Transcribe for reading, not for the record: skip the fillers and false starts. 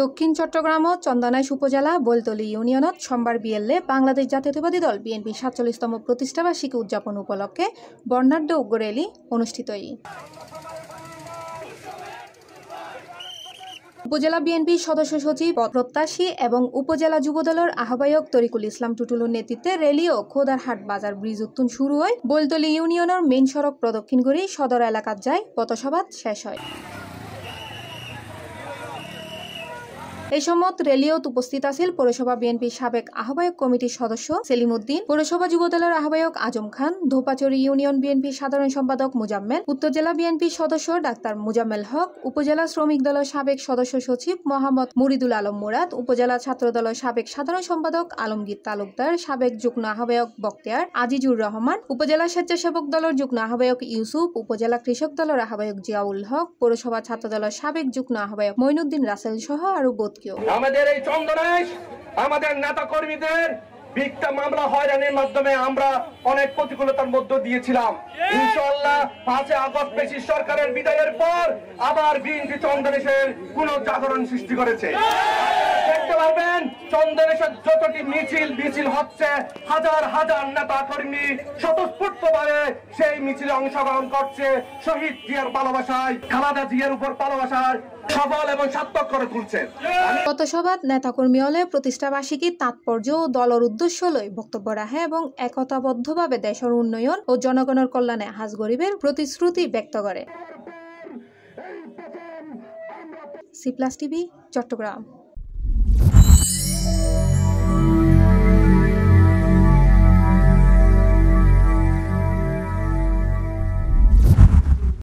দক্ষিণ চট্টগ্রাম ও চন্দনাইশ উপজেলা বৈলতলী ইউনিয়নত সোমবার বিএলএ বাংলাদেশ জাতীয়তাবাদী দল বিএনপি ৪৭তম প্রতিষ্ঠাবার্ষিকী উদযাপন উপলক্ষে বর্ণাঢ্য উগ্র র্যালি অনুষ্ঠিত। উপজেলা বিএনপি সদস্য সচিব প্রত্যাশী এবং উপজেলা যুবদলের আহ্বায়ক তরিকুল ইসলাম টুটুলুর নেতৃত্বে র্যালি ও খোদারহাট বাজার ব্রিজ উত্তোলন শুরু হয়। বৈলতলী ইউনিয়নের মেইন সড়ক প্রদক্ষিণ করে সদর এলাকাত যায় পথসভা শেষ হয়। এই সময় র্যালিয়ত উপস্থিত আছিল পৌরসভা বিএনপির সাবেক আহ্বায়ক কমিটির সদস্য সেলিম উদ্দিন, পৌরসভা যুবদলের আহ্বায়ক আজম খান, ধোপাচড়ি ইউনিয়ন বিএনপির সাধারণ সম্পাদক মুজাম্মেল, উত্তর জেলা বিএনপির সদস্য ডাক্তার মুজাম্মেল হক, উপজেলা শ্রমিক দলের সাবেক সদস্য সচিব মোহাম্মদ মুরিদুল আলম মুরাদ, উপজেলা ছাত্র দলের সাবেক সাধারণ সম্পাদক আলমগীর তালুকদার, সাবেক যুগ্ম আহ্বায়ক বখতিয়ার আজিজুর রহমান, উপজেলা স্বেচ্ছাসেবক দলের যুগ্ম আহ্বায়ক ইউসুফ, উপজেলা কৃষক দলের আহ্বায়ক জিয়াউল হক, পৌরসভা ছাত্র দলের সাবেক যুগ্ম আহ্বায়ক মঈনুদ্দিন রাসেল সহ আরো আমাদের এই চন্দনাইশ আমাদের নেতা কর্মীদের ভিক্ষা মামলা হয়রানির মাধ্যমে আমরা অনেক প্রতিকূলতার মধ্য দিয়েছিলাম। ইনশাআল্লাহ 5 আগস্ট পেশি সরকারের বিদায়ের পর আবার বিএনপি চন্দনাইশের পুনর্জাগরণ সৃষ্টি করেছে। দেখতে পারবেন চন্দনাইশের যতটি মিছিল হচ্ছে, হাজার হাজার নেতা কর্মী স্বতঃস্ফূর্তভাবে সেই মিছিলে অংশগ্রহণ করছে। শহীদ জিয়ার ভালোবাসায়, খালেদা জিয়ার উপর ভালোবাসায় সফল এবং সার্থক করে তুলছে। পথসভাত নেতাকর্মী হলে প্রতিষ্ঠাবার্ষিকীর তাৎপর্য ও দলের উদ্দেশ্য লই বক্তব্য রাখে এবং একতাবদ্ধভাবে দেশের উন্নয়ন ও জনগণের কল্যাণে হাজ গরিবের প্রতিশ্রুতি ব্যক্ত করে। C+ TV, Chittagong.